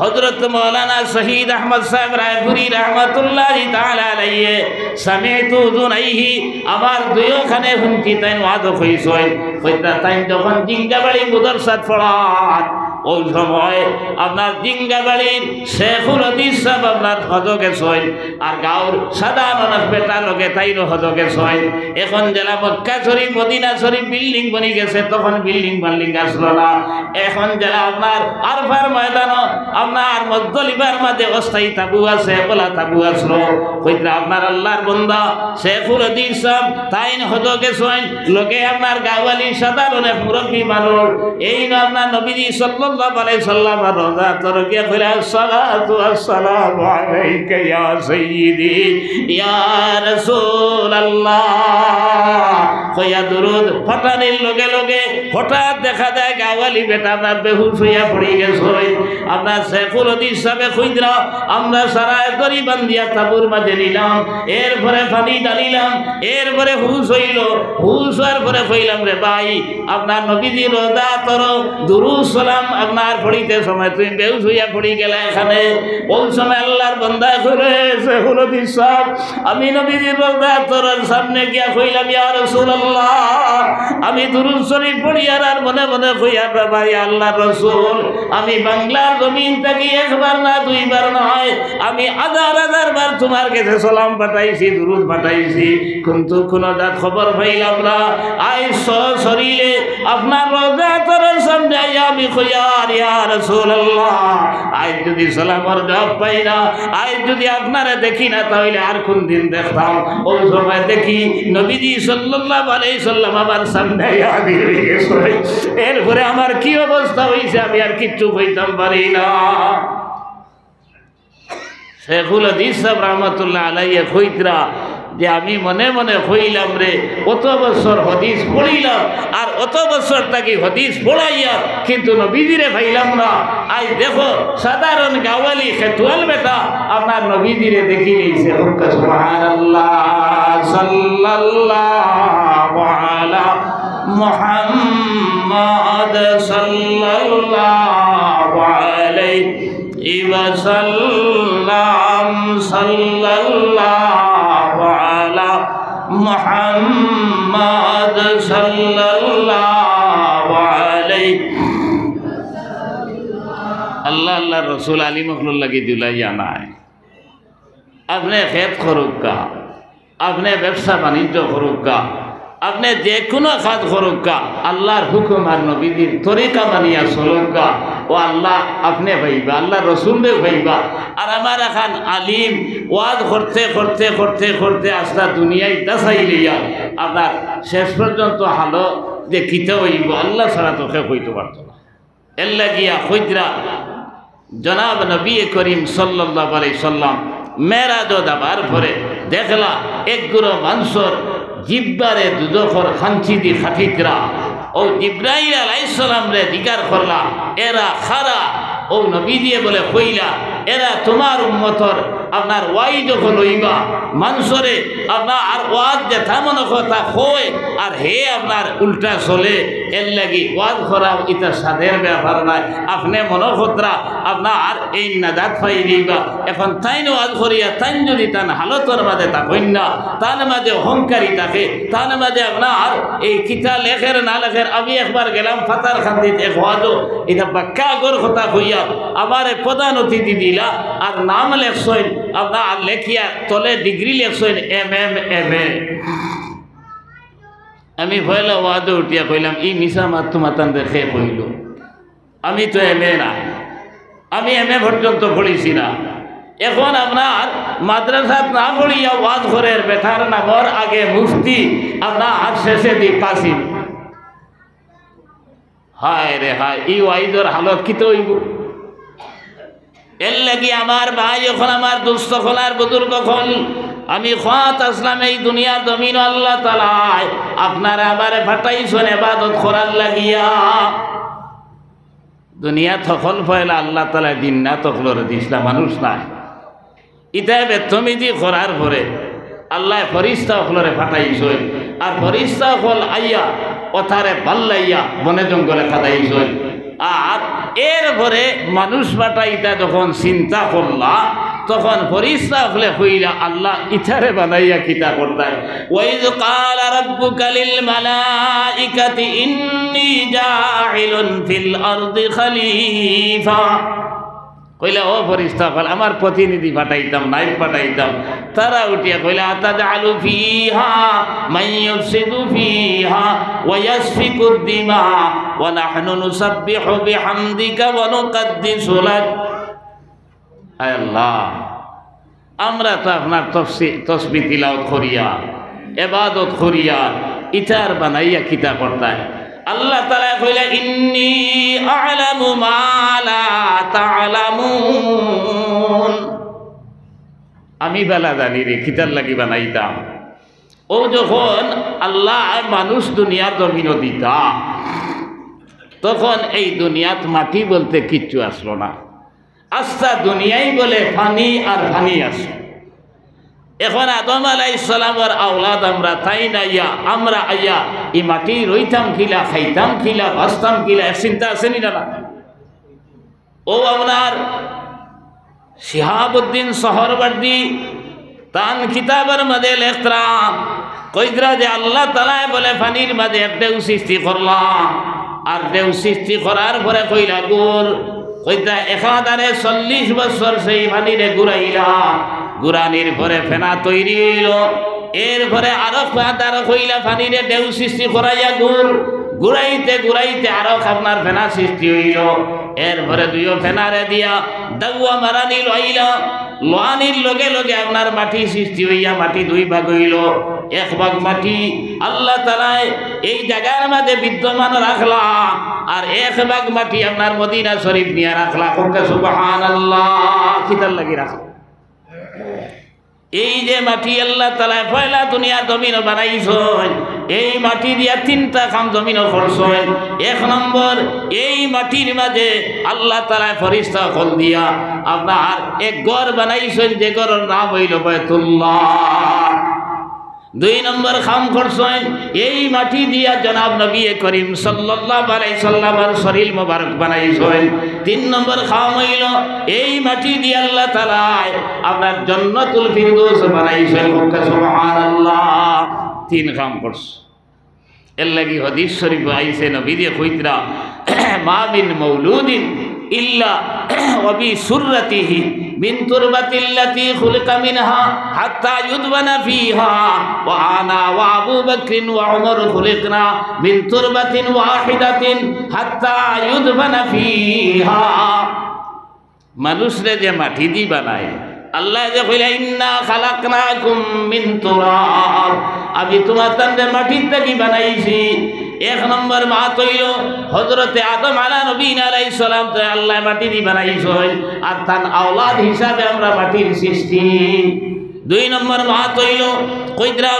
হযরত মাওলানা শহীদ আহমদ সাহেব রায়পুরি রহমাতুল্লাহি তাআলা আলাইহি সামিতু দুনাইহি আমার দুইখানে হুনকি তাই ওয়াজ কইছয় কইতা তাই যখন জিঙ্গাবাড়ি মুদরসাত পড়াত ওই সময় আপনার জিঙ্গাবাড়ির শেখুল হাদিস সাহেব আপনার হজকে ছয় আর গাঁর সাধারণ বেটা লোকে তাইরও হজকে ছয় এখন জেলা মক্কা শরীফ মদিনা শরীফ বিল্ডিং বনি গেছে তখন বিল্ডিং আসলো না এখন জেলা আপনার আরফার ময়দান আপনার মুজদালিফার মাঝে অস্থায়ী তাবু আছে বলা তাবু আসলো কইরা আপনার আল্লাহর বান্দা শেখুল হাদিস সাহেব তাইন হজকে ছয় লোকে আপনার গাওয়ালি সাধারণ মুরব্বী মানুষ এই আপনার নবীজি সাল্লাল্লাহু আলাইহি সাল্লাম রোজা তরকিয়া কইরা সালাতু আসসালামু আলাইকা ইয়া সাইয়্যিদি ইয়া রাসূলুল্লাহ কইয়া দরুদ ফটানির লগে লগে হঠাৎ দেখা যায় গাওয়ালি বেটা আপনার বেহুশ হইয়া পড়ে গেছে আপনার শেখুল হাদিস সাহেব কইরা আমরা সারা দড়ি বান্ধিয়া তাবুর মাঝে নিলাম এরপরে পানি ডালিলাম এরপরে হুশ হইল হুশ হওয়ার পরে কইলাম রে ভাই আপনার নবীজি রোজা তর দুরূদ সালাম আপনার পড়িতে সময় তুমি বেহুশ হইয়া পড়ে গেলে এখানে ওই সময় আল্লাহর বান্দা করে শেখুল হাদিস সাহেব আমি নবীজির রোজা তর সামনে গিয়া কইলাম ইয়া রাসূলুল্লাহ আমি দুরূদ শরীফ পড়ি আর মনে মনে কইয়া ভাই আল্লাহর রাসূল আমি বাংলার জমিন থেকে একবার না দুইবার নয় আমি হাজার হাজার বার তোমার কাছে সালাম পাঠাইছি দুরূদ পাঠাইছি কিন্তু কোনো জাত খবর পাইলাম না আই শরীরে আপনার রোজা তর সামনে আমি কইয়া ইয়া রাসূলুল্লাহ আজ যদি সালামের জবাব পাই না আজ যদি আপনারা দেখি না তাহলে আর কোন দিন দেখতাম ওই সময় দেখি নবীজি সাল্লাল্লাহু আলাইহি সাল্লাম আমার সামনে হাজির হয়ে গেছে এরপরে আমার কি অবস্থা হইছে আমি আর কিচ্ছু কইতাম পারি না শেখুল হাদিস সাহেব রহমাতুল্লাহ আলাইহি কইতরা যে আমি মনে মনে হইলাম রে অত বছর হদিস পড়িলাম আর অত বছর তাকে হদিস পড়াইয়া কিন্তু নবীজিরে পাইলাম না আজ দেখো সাধারণ গাওয়ালি খেতুয়াল বেটা আপনার নবীজিরে দেখি নিয়েছে সুবহানাল্লাহ সাল্লাল্লাহু আলা মুহাম্মদ সাল্লাল্লাহু আলাইহি ওয়াসাল্লাম সাল্লাল্লাহু আলা মুহাম্মদ সাল্লাল্লাহু আলাইহি আল্লাহ আল্লাহ রসুল আলী মখলুল্লাহকে জুলাইয়া নাই আপনি খেত করুকা আপনি ব্যবসা বাণিজ্য করুকা আপনি যে কোনো কাজ করুকা আল্লাহর হুকুম আর নবীজির তরিকা মানিয়া চলুকা ও আল্লাহ আপনি ভাইবা আল্লাহ রসুলকে ভাইবা আর আমার এখন আলিম ওয়াজ করতে করতে করতে করতে আস্তা দুনিয়ায় দাসাই লইয়া আপনার শেষ পর্যন্ত হালো যে কিতে হইব আল্লাহ ছাড়া তোকে কইতে পারত না এর লাগিয়া কইতরা জনাব নবী করিম সাল্লাল্লাহু আলাইহি সাল্লাম মেরাজ দাবার পরে দেখলা এক গুরো মানুষের জিব্বারে দুজখর খাঞ্চি দি খাটিতরা ও জিব্রাইল আলাইহিস সালাম রে জিকার করলা এরা খারা ও নবী দিয়ে বলে কইলা এরা তোমার উম্মতর আপনার ওয়াই যখন লইবা মানুষরে আপনার আর ওয়াজ যে থামন কথা হয় আর হে আপনার উল্টা চলে এর লাগি ওয়াজ করা এটা সাধের ব্যাপার নাই আপনি মনোভদ্রা আপনার এই নাজাত পাই দিবা এখন তাইন ওয়াজ করিয়া তাইন যদি তান হালতর মাঝে থাকেন না তার মাঝে অহংকারী থাকে তার মাঝে আপনার এই কিতা লেখের না লেখের আমি একবার গেলাম ফাতার খান্দিত এক ওয়াজও এটা বাক্কা গর কথা কইয়া আমার প্রধান অতিথি দিলা আর নাম লেখছেন আপনার লেখিয়া তলে ডিগ্রি লেখছেন এম.এ. আমি ভয়লা ওয়াদে উঠিয়া কইলাম ই মিশা মাত্র মাতান দেখে কইল আমি তো এম.এ. না আমি এম.এ. পর্যন্ত পড়িছি না এখন আপনার মাদ্রাসাত না পড়িয়া ওয়াজ ঘরের বেঠার নামর আগে মুফতি আপনার হাত শেষে দি কাসিম হায় রে হায় ই ওয়াইজর হালত কি তো হইব এর লাগি আমার ভাই যখন আমার দুস্থ খোলার বুজুর্গ খন আমি খাত আসলাম এই দুনিয়ার জমিন আল্লাহ তাআলা আপনারা আমারে ফাটাইছেন ইবাদত করার লাগিয়া দুনিয়া তখন ফয়লা আল্লাহ তাআলা দিন না তখলর দিছলা মানুষ নাই ইতায় বেতমিদি করার পরে আল্লাহ ফরিস্তা হলরে ফাটাইছেন আর ফরিস্তা হল আইয়া ওথারে পাল্লাইয়া বনে জঙ্গলে খাদাইছেন আর এরপরে মানুষ পাঠাইতা যখন চিন্তা করলা তখন ফরিস্তা হলে হইলা আল্লাহ ইথারে বানাইয়া কিতা করতাম। ওয়াইয ক্বালা রাব্বুকা লিল মালাইকাতি ইন্নী জাইলুন ফিল আরদি খলিফা, কইলা ও ফরিস্তা হল আমার প্রতিনিধি পাঠাইতাম, নাইব পাঠাইতাম। তারা উঠিয়া কইলা আতাজআলু ফিহা মান ইউফসিদু ফিহা ওয়া ইয়াসফিকুদ দিমা ওয়া নাহনু নুসাব্বিহু বিহামদিকা ওয়া নুকদ্দিসু লাক। আয় আল্লাহ, আমরা তো আপনার তসবিহ তিলাওয়াত করিয়া ইবাদত করিয়া ইতার বানাইয়া কিতা করতাম। আল্লাহ তাআলা কইলা ইন্নী আ'লামু মা লা তা'লামুন, আমি বেলা জানি রে কিতার লাগি বানাইতাম। ও যখন আল্লাহ মানুষ দুনিয়ার জমিন দিতা তখন এই দুনিয়াত মাটি বলতে কিচ্ছু আসলো না, আস্তা দুনিয়াই বলে ফানি আর ফানি আসলো। এখন আদম আলাইহিস সালামের আওলাদ আমরা, তাই না ইয়া আমরা আইয়া এই মাটি রইতাম কিলা, খাইতাম কিলা, বাঁচতাম কিলা, এক চিন্তা আসেনি না? ও আপনার শিহাবুদ্দিন সোহরওয়ার্দী তান কিতাবের মধ্যে লেখরা কইরা যে আল্লাহ তাআলা বলে ফানির মাঝে এক ঢেউ সৃষ্টি করলাম, আর ঢেউ সৃষ্টি করার পরে কইলা গুড়, কইতা 1040 বছর সেই পানিরে ঘুরাইলাম, ঘুরানির পরে ফেনা তৈরি হইল। এরপরে আরো কইলা পানিরে ঢেউ সৃষ্টি করাইয়া ঘুরাইতে ঘুরাইতে আরো আপনার ফেনা সৃষ্টি হইল। এরপরে দুইও ফেনারে দিয়া দাগুয়া মারানি লইলা, লোয়ানির লগে লগে আপনার মাটি সৃষ্টি হইয়া মাটি দুই ভাগ হইল। এক ভাগ মাটি আল্লাহ তাআলা এই জায়গার মাঝে বিদ্যমান রাখলা, আর এক ভাগ মাটি আপনার মদিনা শরীফ নিয়ে রাখলা। সুবহানাল্লাহ, কিতার লাগি রাখলা। এই যে মাটি আল্লাহ তাআলা পয়লা দুনিয়া জমিন বানাইছেন, এই মাটি দিয়া 3টা কাম জমিন করছেন। 1 নম্বর, এই মাটির মাঝে আল্লাহ তাআলা ফেরেশতা কল দিয়া আপনার এক ঘর বানাইছেন, যে ঘরের নাম হইল বাইতুল্লাহ। 2 নম্বর কাম করছেন, এই মাটি দিয়া জনাব নবী করিম সাল্লাল্লাহু আলাইহি সাল্লামের শরীর মোবারক বানাইছেন। 3 নম্বর কাম হইল, এই মাটি দিয়া আল্লাহ তাআলা আপনার জান্নাতুল ফিরদৌস বানাইছেন। সুবহানাল্লাহ, 3 কাম করছে। এর লাগি হাদিস শরীফ আইছে নবী দিয়ে কইতরা মা মিন মাউলুদিন ইল্লা ওয়া বি সুররাতিহি মিন তুরবাতিল্লাতি খুলিকা মিনহা হাত্তা ইউদবানা ফিহা ওয়া আনা ওয়া আবু বকর ওয়া উমর খুলিকনা মিন তুরবাতিন ওয়াহিদাতিন হাত্তা ইউদবানা ফিহা। মানুষরে যে মাটি দি বানায় আল্লাহ যে কইলা ইন্না খালাকনাকুম মিন তুরাব, আমি তোমার তানরে মাটির থেকে বানাইছি। 1 নম্বর মা তৈল হযরতে আদম আলাইহিস সালাম তো আল্লাহ মাটি দি বানাইছেন, আর তার আওলাদ হিসাবে আমরা মাটির সৃষ্টি। 2 নম্বর মা তৈল কইরা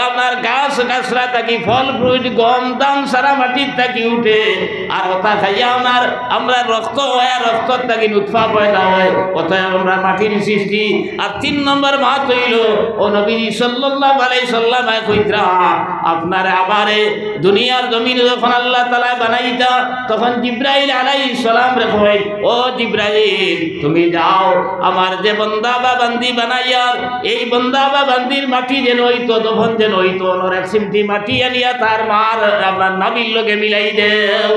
আপনার গাছ গাছরা থাকি ফল ফ্রুট গম দাম সারা মাটির থাকি উঠে, আর ওটা খাইয়া আমরা রক্ত হয়, রক্ত থাকি নুতফা পয়দা হয়, ওটাই আমরা মাটির সৃষ্টি। আর 3 নম্বর মা তৈল ও নবী সাল্লাল্লাহু আলাইহি সাল্লাম কইরা আপনারে আমারে দুনিয়ার জমিনে যখন আল্লাহ তাআলা বানাইতা তখন জিবরাইল আলাইহিস সালাম রে কই, ও জিবরাইল তুমি যাও আমার যে বান্দা বা বান্দি বানাইয়ার এই বান্দা বা বান্দির মাটি যেন হইতো তখন যেন হইতো ওর এক সিমটি মাটি আনিয়া তার মার আপনার নাবির লগে মিলাই দেও।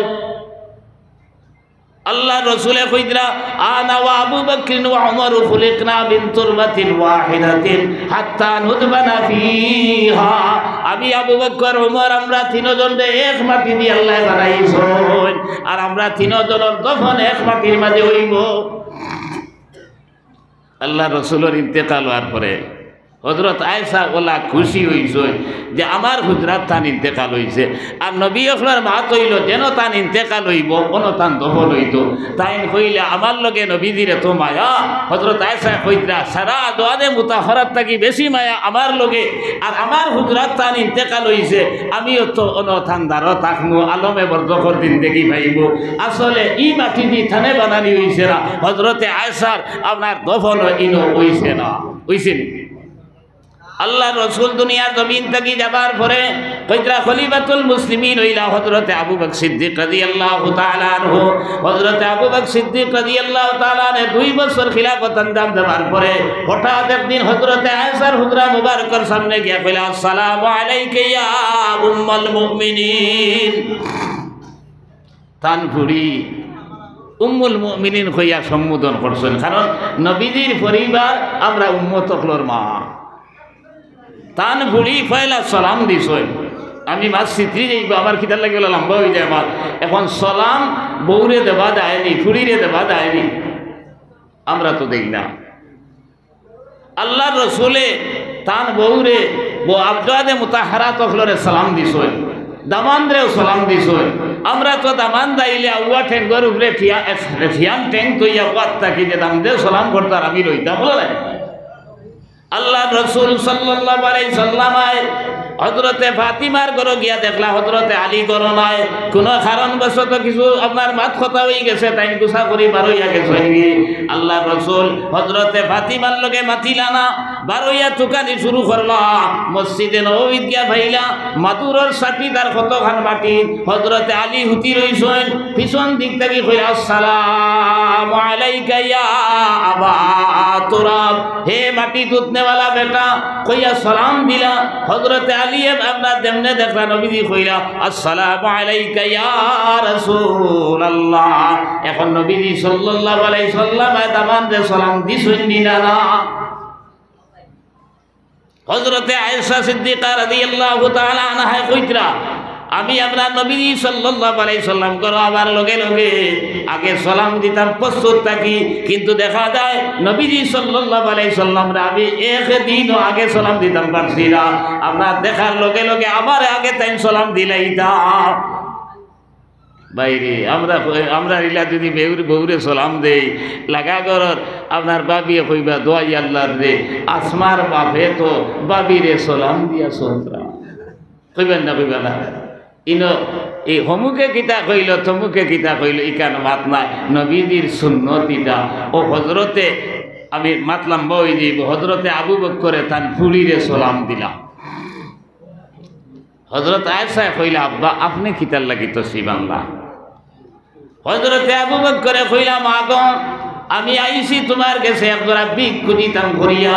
আল্লাহ রসুলে কইরা আনা ওয়া আবু বকর ওয়া উমর খুলিকনা মিন তুরবাতিন ওয়াহিদাতিন হাত্তা নুদবানা ফিহা, আমি আবু বকর উমর আমরা 3 জনে এক মাটি দিয়ে আল্লাহ বানাইছেন, আর আমরা 3 জনের দফন এক মাটির মাঝে হইব। আল্লাহ রসুলের ইন্তেকাল হওয়ার পরে হযরত আয়েশা ওলা খুশি হইছে যে আমার হুজরাত তান ইন্তেকাল হইছে, আর নবী আকরার মা কইল যেন তান ইন্তেকাল হইব কোন তান দফন হইত। তাই কইলে আমার লগে নবীজির এত মায়া, হযরত আয়েশা কইরা সারা দোয়ারে মুতাহহারাত থাকি বেশি মায়া আমার লগে, আর আমার হুজরাত তান ইন্তেকাল হইছে আমিও তো অনথানদার থাকমু, আলমে বরজখর দিন দেখি পাইব। আসলে ই মাটি দি থানে বানানি হইছে না, হযরতে আয়েশার আপনার দফন ইনো হইছে না, হইছে নি? আল্লাহ রসুল দুনিয়ার জমিন থেকে যাবার পরে কইরা খলিফাতুল মুসলিমিন হইলা হযরতে আবু বকর সিদ্দিক রাদিয়াল্লাহু তাআলা আনহু। হযরতে আবু বকর সিদ্দিক রাদিয়াল্লাহু তাআলা আনহু 2 বছর খিলাফত আঞ্জাম দেওয়ার পরে হঠাৎ একদিন হযরতে আয়েশার হুজরা মুবারকের সামনে গিয়া কইলা, আসসালামু আলাইকা ইয়া উম্মুল মুমিনিন। তানপুরি উম্মুল মুমিনিন কইয়া সম্বোধন করছেন, কারণ নবীজির পরিবার আমরা উম্মত হকলর মা। তান ভুড়ি পয়লা সালাম দিছই, আমি মাছ চিত্রি যাইব আমার খিদার লাগে লম্বা হয়ে যায় আমার। এখন সালাম বউরে দেবা দেয়নি, ফুড়িরে দেবা দেয়নি, আমরা তো দেখি না। আল্লাহ রসুলে তান বউরে আবদাদে মুতাহারাত হকলরে সালাম দিছই, দামানরেও সালাম দিছই। আমরা তো দামান দাইলে আউয়া ঠেঙ্গর উপরে ফিয়ান ঠেং তৈয়া পাত থাকি যে দাম দে সালাম করতার আমি রইতাম বলে। আল্লাহ রসুল সাল্লাল্লাহু আলাইহি সাল্লাম হযরতে ফাতিমার ঘরে গিয়া দেখলা হযরতে আলী ঘর নাই, কোন কারণবশত কিছু আপনার মাত কথা হয়ে গেছে, তাই গুছা করি বারইয়া গেছে। আল্লাহ রসুল হযরতে ফাতিমার লগে মাতিলা না, বারইয়া তুকানি শুরু করলা। মসজিদে নববীত গিয়া ভাইলা মাদুরর সাথী তার কতখান মাটি, হযরতে আলী হুতি রইছেন পিছন দিক থেকে কইরা, আসসালামু আলাইকা ইয়া আবা তুরাব, হে মাটি দুধনেওয়ালা বেটা, কইয়া সালাম দিলা। হযরতে আলী আমরা দেমনে দেখলা নবীজি কইলা, আসসালামু আলাইকা ইয়া রাসূলুল্লাহ। এখন নবীজি সাল্লাল্লাহু আলাইহি সাল্লাম দামান দে সালাম দিছেন না না। হযরতে আয়েশা সিদ্দিকা রাদিয়াল্লাহু তাআলা আনহা কইতরা, আমি আপনার নবীজি সাল্লাল্লাহু আলাইহি সাল্লাম করো আবার লগে লগে আগে সালাম দিতাম প্রস্তুত থাকি, কিন্তু দেখা যায় নবীজি সাল্লাল্লাহু আলাইহি সাল্লামরা আমি একদিনও আগে সালাম দিতাম পারছি না, আপনার দেখার লগে লগে আবার আগে তাই সালাম দিলাইতাম। বাইরে আমরা ইলা যদি বউরে সালাম দেই লাগা ঘরের আপনার বাবিয়ে কইবা দোয়াই আল্লাহর রে আসমার বাপে তো বাবিরে সালাম দিয়া সন্ত্রা কইবেন না, কইবা না। ইনো এই হমুকে কিতা কইল থমুকে কিতা কইল ইকান মাত নাই, নবীজির সুন্নতিটা ও হযরতে আমি মাতলাম বই দিব। হযরতে আবু বকরে তান ফুলিরে সালাম দিলাম। হযরত আয়েশা কইলা, আব্বা আপনি কিতার লাগি তো শিবাংলা। হযরতে আবু বকরে কইলা, মা গো আমি আইছি তোমার কাছে একজোড়া ভিক্ষু দিতাম করিয়া।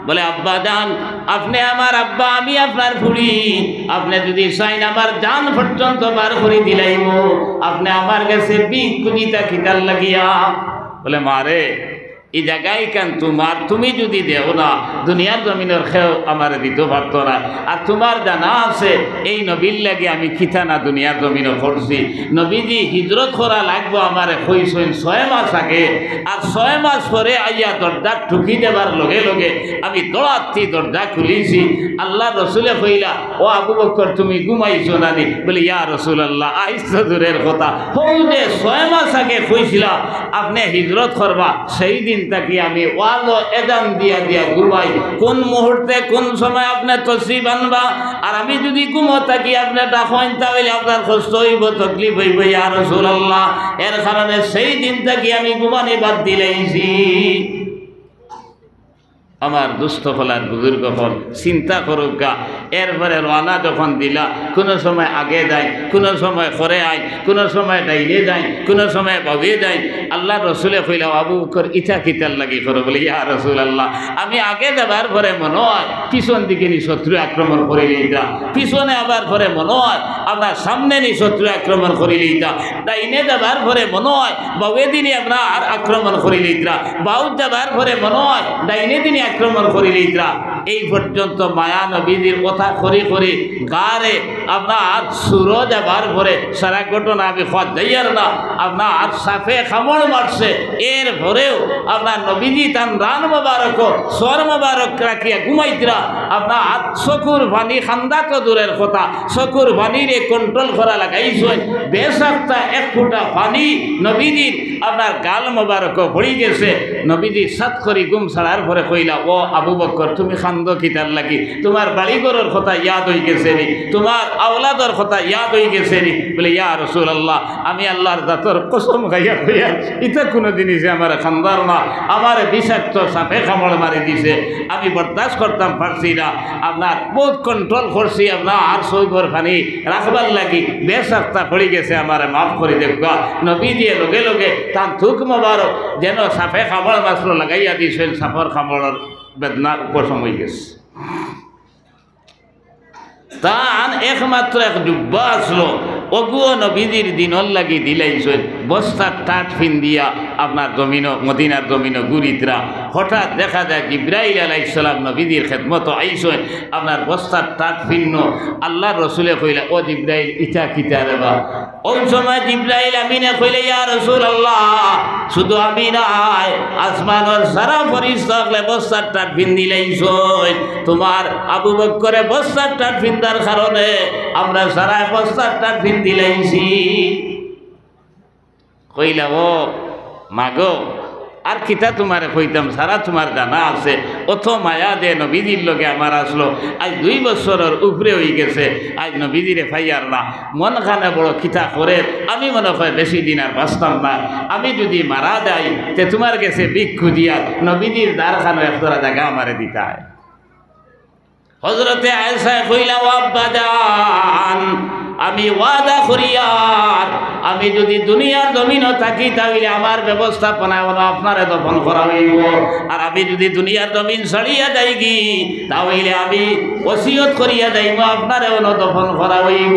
বলে, আব্বা জান আপনি আমার আব্বা, আমি আপনার ফুড়ি, আপনি যদি চাইন আমার জান পর্যন্ত বার করে দিলাইব, আপনি আমার কাছে ভিক্ষু দিতা কিতার লাগিয়া। বলে, মারে এই জায়গায় কেন তোমার, তুমি যদি দেও না দুনিয়ার জমিনের খেয়েও আমার দিতে পারত না। আর তোমার জানা আছে এই নবীর লাগে আমি খিতা না দুনিয়ার জমিনে করছি। নবীজি হিজরত করা লাগবো আমার কইসইন 6 মাস আগে, আর 6 মাস পরে আইয়া দরজা ঠুকি দেবার লগে লগে আমি দৌড়াচ্ছি, দরজা খুলিছি। আল্লাহ রসুলে কইলা, ও আবু বকর তুমি ঘুমাইছো নানি? বলে, ইয়া রাসূলুল্লাহ আইসা দূরের কথা, হৌ যে 6 মাস আগে কইছিলা আপনি হিজরত করবা, সেই দিন তাকি আমি ওয়ালো এদান দিয়া দিয়া ঘুমাই, কোন মুহূর্তে কোন সময় আপনি তসরিফ আনবা, আর আমি যদি ঘুমো থাকি আপনি ডাকেন তাহলে আপনার কষ্ট হইব, তকলিফ হইব ইয়া রাসূলুল্লাহ। এর কারণে সেই দিন থেকে আমি ঘুমানি বাদ দিলাইছি। আমার দুস্থ ফলার বুজুর্গ ফল চিন্তা করুক গা। এরপরে রানা যখন দিলা, কোনো সময় আগে যায়, কোনো সময় করে আয়, কোনো সময় ডাইলে যায়, কোনো সময় বাবিয়ে যায়। আল্লাহ রসুলে কইলা, আবু বকর ইটা কিতার লাগি করো? বলে, ইয়া রাসূলুল্লাহ আমি আগে যাবার পরে মনে হয় পিছন দিকে নি শত্রু আক্রমণ করে লইতা, পিছনে আবার পরে মনে হয় আপনার সামনে নি শত্রু আক্রমণ করে লইতা, ডাইনে যাবার পরে মনে হয় বাউয়ে দিনে আপনার আক্রমণ করে লইতা, বাউ যাবার পরে মনে হয় ডাইনে দিনে আক্রমণ করিলিরা। এই পর্যন্ত মায়া নবীজির কথা করি করি গারে আপনার সুর যাবার পরে সারা ঘটনা আমি খোঁজ যাইয়ার না, আপনার সাফে খামড় মারছে। এর পরেও আপনার নবীজি তান রান মোবারক সর মোবারক রাখিয়া ঘুমাইতরা। আপনার চকুর পানি খান্দা তো দূরের কথা, চকুর পানিরে কন্ট্রোল করা লাগাইছেন। বেশাক্তা 1 ফোঁটা পানি নবীজির আপনার গাল মোবারক পড়ি গেছে। নবীজি সাত করি ঘুম ছাড়ার পরে কইলা, ও আবু বকর তুমি খান্দ কিতার লাগি, তোমার বাড়িঘরের কথা ইয়াদ হয়ে গেছে নি, তোমার আওলাদর কথা ইয়াদ হয়ে গেছে নি। বলে ইয়া রাসূলুল্লাহ, আমি আল্লাহর জাতর কসম খাইয়া কইয়া এটা কোনো জিনিসে আমার খান্দার না, আমার বিষাক্ত সাপে কামড় মারি দিছে, আমি বরদাস্ত করতাম পারছি না। আপনার বহুত কন্ট্রোল করছি, আপনার আর সৈগর খানি রাখবার লাগি বেসাক্তা পড়ে গেছে, আমার মাফ করে দেখবা। নবী দিয়ে লগে লগে তার থুক মোবারক যেন সাপে কামড় মাছলো লাগাইয়া দিয়েছেন, সাপর কামড়ের বেদনার উপশম হয়ে গেছে। তান একমাত্র এক জুব্বা আসলো, অগুও নবীজির দিনর লাগি দিলাইছেন, বস্তার টাট ফিন দিয়া আপনার জমিনও মদিনার জমিনও গুরিতরা। হঠাৎ দেখা যায় জিব্রাইল আলাইহিস সালাম নবীজির খেদমত আইছেন, আপনার বস্তার টাট ফিন্ন। আল্লাহ রসুলে কইলা ও জিব্রাইল ইটা কিতা দেবা। ওই সময় জিব্রাইল আমিনে কইলে ইয়া রাসূলুল্লাহ, শুধু আমি নাই আসমানের সারা ফেরেশতা হলে বস্তার টাট ফিন দিলাইছেন, তোমার আবু বকরে বস্তার টাট ফিন্দার কারণে আমরা সারা বস্তার টাট ফিন দিলাইছি। কইলা ও মাগো আর কিতা তোমার কইতাম, সারা তোমার জানা আছে, অত মায়া দে নবীজির লগে আমার আসলো। আজ 2 বছরের উপরে হয়ে গেছে, আজ নবীজিরে ফাইয়ার না, মন খানে বড় কিতা করে, আমি মনে হয় বেশি দিন আর বাঁচতাম না। আমি যদি মারা যাই তে তোমার গেছে ভিক্ষু দিয়া নবীজির দ্বারখানো একটা জায়গা আমারে দিতে হয়। হযরতে আয়েশা কইলা ও আব্বা জান, আমি ওয়াদা করি আর আমি যদি দুনিয়ার জমিনও থাকি তাহলে আমার ব্যবস্থাপনা আপনারে দফন করা হইব, আর আমি যদি দুনিয়ার জমিন ছাড়িয়া যাই কি তাহলে আমি ওসিয়ত করিয়া যাইব আপনারে দফন করা হইব।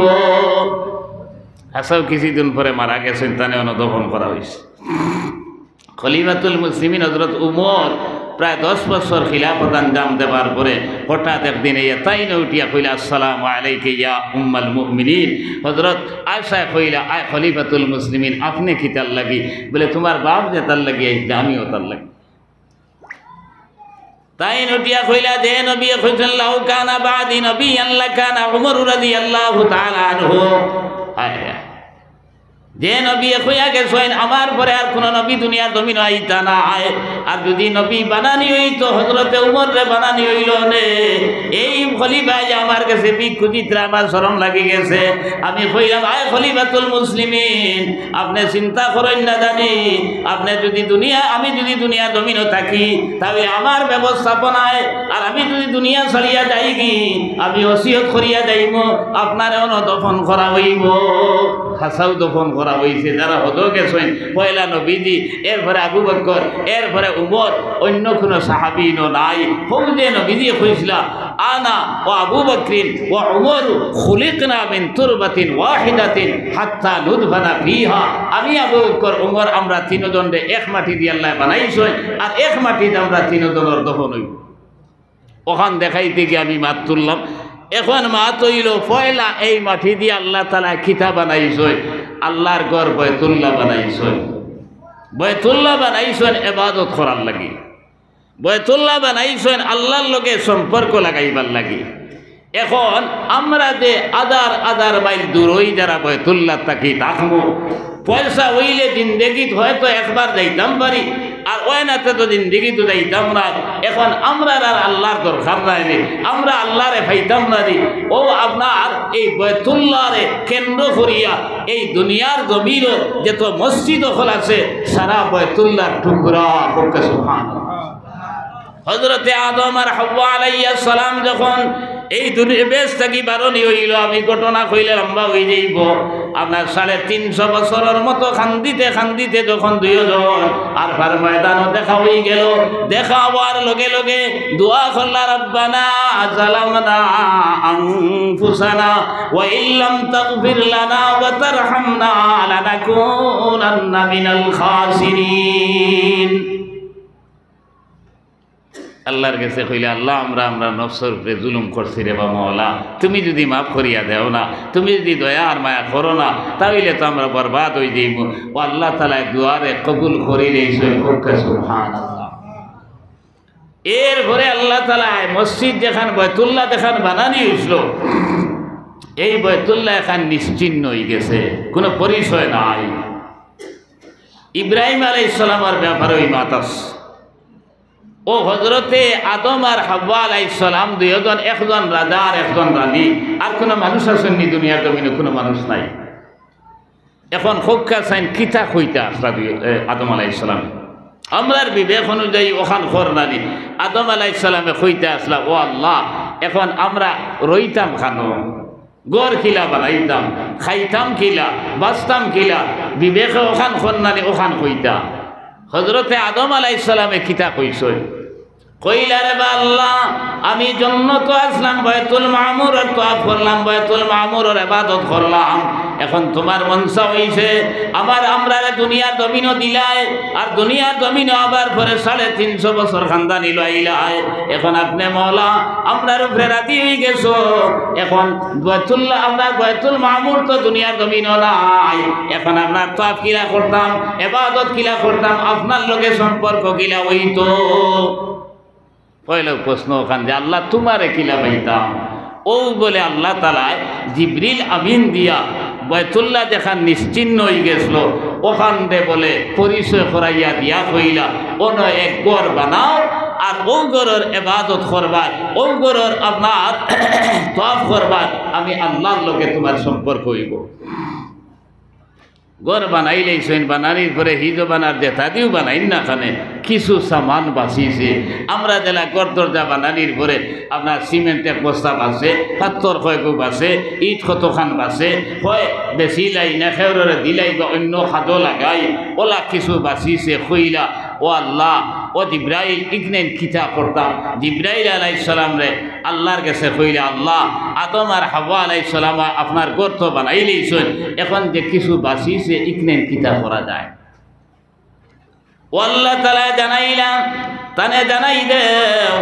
আসাও কিছুদিন পরে মারা গেছেন, তানে দফন করা হয়েছে। খলিফাতুল মুসলিমিন হযরত উমর প্রায় 10 বছর খিলাফত আঞ্জাম দেবার পরে হঠাৎ একদিন তাই না উঠিয়া কইলা আসসালামু আলাইকা ইয়া উম্মাল মুমিনিন। হযরত আয়েশা কইলা আয় খলিফাতুল মুসলিমিন আপনি কি তার লাগি? বলে তোমার বাপ যে তার লাগি আইছে আমিও তার লাগি। তাই উঠিয়া কইলা যে নবী কইছেন লাউ কানা বাদি নবিয়ান লাকানা উমর রাদিয়াল্লাহু তাআলা আনহু। যে নবী কইয়া গেছেন আমার পরে আর কোন নবী দুনিয়ার জমিন আইতা না, আর যদি নবী বানানি হইতো হযরতে উমর রে বানানি হইল নে। এই খলিফা যে আমার কাছে ভিক্ষুদিত্রা আমার শরম লাগি গেছে। আমি কইলাম আয় খলিফাতুল মুসলিমিন, আপনি চিন্তা করেন না জানি, আপনি যদি আমি যদি দুনিয়ার জমিনও থাকি তাহলে আমার ব্যবস্থাপনায়, আর আমি যদি দুনিয়া ছাড়িয়া যাই কি আমি ওসিয়ত করিয়া যাইব আপনার দফন করা হইব। হাসাও দফন করা হয়েছে যারা হতো গেছেন, পয়লা নবীজি, এরপরে আবু বকর, এরপরে উমর, অন্য কোনো সাহাবী নাই। ফৌজে নবীজি কইছিল আনা ও আবু বকরিন ও উমর খুলিকনা মিন তুরবাতিন ওয়াহিদাতিন হাত্তা নুদফানা ফিহা। আমি আবু বকর উমর আমরা তিনজনে এক মাটি দিয়ে আল্লাহ বানাইছেন, আর এক মাটিতে আমরা তিনজনের দফন হইব। ওখান দেখাইতে গিয়ে আমি মাত তুললাম। এখন মাত হইল পয়লা এই মাটি দিয়ে আল্লাহ তাআলা কিতা বানাইছেন, আল্লাহর ঘর বয়তুল্লাহ বানাইছেন। বয়তুল্লাহ বানাইছেন ইবাদত করার লাগি, বয়তুল্লাহ বানাইছেন আল্লাহর লগে সম্পর্ক লাগাইবার লাগি। এখন আমরা যে আদার মাইল দূর হই যারা বয়তুল্লাহ থাকি থাকবো, পয়সা হইলে জিন্দেগিত হয়তো একবার যাইতাম পারি, আর ওই নাতে তো জিন্দেগি তো যাইতাম না। এখন আমরা আর আল্লাহর দরকার নাই রে, আমরা আল্লাহরে পাইতাম না রে। ও আপনার এই বয়তুল্লাহরে কেন্দ্র করিয়া এই দুনিয়ার জমিনও যত মসজিদ হল আছে সারা বয়তুল্লাহর টুকরা। সুবহানাল্লাহ। হযরতে আদম আর হাওয়া আলাইহিস সালাম যখন এই দুনিয়া বেশ থাকি বারণী হইল, আমি ঘটনা কইলে লম্বা হয়ে যাইব। আপনার 350 বছরের মতো খান্দিতে খান্দিতে যখন দুইজন আর ফার ময়দানও দেখা হয়ে গেল, দেখা হওয়ার লগে লগে দোয়া করলা রব্বানা যালামনা আনফুসানা ওয়া ইল্লাম তাগফির লানা ওয়া তারহামনা লানাকুনান্না মিনাল খাসিরিন। আল্লাহর কাছে কইলে আল্লাহ আমরা নফসের উপরে জুলুম করছি রে বা মওলা, তুমি যদি মাফ করিয়া দেও না, তুমি যদি দয়া আর মায়া করো না, তাহলে তো আমরা বরবাদ হয়ে যাইব। ও আল্লাহ তাআলা দুয়ারে কবুল করিলে সুবহানাল্লাহ। এরপরে আল্লাহ তাআলা মসজিদ যেখান বয়তুল্লাহ যেখান বানানি হইছিল, এই বয়তুল্লাহ এখন নিশ্চিহ্ন হয়ে গেছে, কোনো পরিচয় নাই। ইব্রাহিম আলাইহিস সালামের ব্যাপারে ওই মাতাস ও হজরতে আদম আর হাওয়া আলাইহিস সালাম দুইজন, একজন রাজা আর একজন রানী। আর কোনো মানুষ আসেননি দুনিয়ার জমিনে, কোনো মানুষ নাই। এখন হক্কা চাইন কিতা কইতা আসলা আদম আলাইহিস সালাম। আমরার বিবেক অনুযায়ী ওখান করলানি আদম আলাইহিস সালামে কইতে আসলা, ও আল্লাহ, এখন আমরা রইতাম খানো, গড় কিলা বানাইতাম, খাইতাম কিলা, বাঁচতাম কিলা, বিবেকে ওখান করলানি ওখান কইতা। হজরতে আদম আলাইহিস সালামে কিতা কইছই, কইলা রে বা আল্লাহ, আমি জন্নত আসলাম, বাইতুল মামুরের তওয়াফ করলাম, বাইতুল মামুরের ইবাদত করলাম। এখন তোমার মনসা হইছে আমরা দুনিয়ার জমিনও দিলাই, আর দুনিয়ার জমিনও আবার পরে 350 বছর খানদানি লইলাই। এখন আপনি মওলা আমরার উপরে রাজি হয়ে গেছো। এখন বাইতুল্লাহ, আমরা বাইতুল মামুর তো দুনিয়ার জমিনও নাই। এখন আপনার তওয়াফ কিলা করতাম, ইবাদত কিলা করতাম, আপনার লগে সম্পর্ক কিলা হইতো। পয়লা প্রশ্ন ওখান যে আল্লাহ তোমারে কিলা পাইতাম। ও বলে আল্লাহ তাআলা জিবরিল আমিন দিয়া বাইতুল্লাহ দেখান নিশ্চিন্ন হয়ে গেছিল, ওখান দে বলে পরিচয় করাইয়া দিয়া কইলা, অন্য এক গড় বানাও, আর ও গড়ের ইবাদত করবার, ও গড়ের আপনার তওয়াফ করবার, আমি আল্লাহর লগে তোমার সম্পর্ক হইব। গড় বানাইলেইছেন, বানানির পরে হিজো বানার দেখা দিও বানাইন না, খানে কিছু সামান বাঁচিয়েছে। আমরা জেলা গড় দরজা বানানির পরে আপনার সিমেন্টের বস্তা বাঁচে, পাথর কয়েকও বাঁচে, ইট কতখান বাঁচে, হয় বেশি লাই না খেউরে দিলাই বা অন্য খাদো লাগাই, ওলা কিছু বাঁচিয়েছে। কইলা, ও আল্লাহ, ও জিব্রাইল ইগনেন কিতা করতাম। জিব্রাইল আলাইহিস সালাম রে আল্লাহর কাছে কইলা, আল্লাহ, আদম আর হাওয়া আলাইহিস সালাম আপনার গড় তো বানাইলেইছেন, এখন যে কিছু বাঁচিয়েছে ইগনেন কিতা করা যায়। ও আল্লাহ তাআলা জানাইলাম, তানে জানাই দেও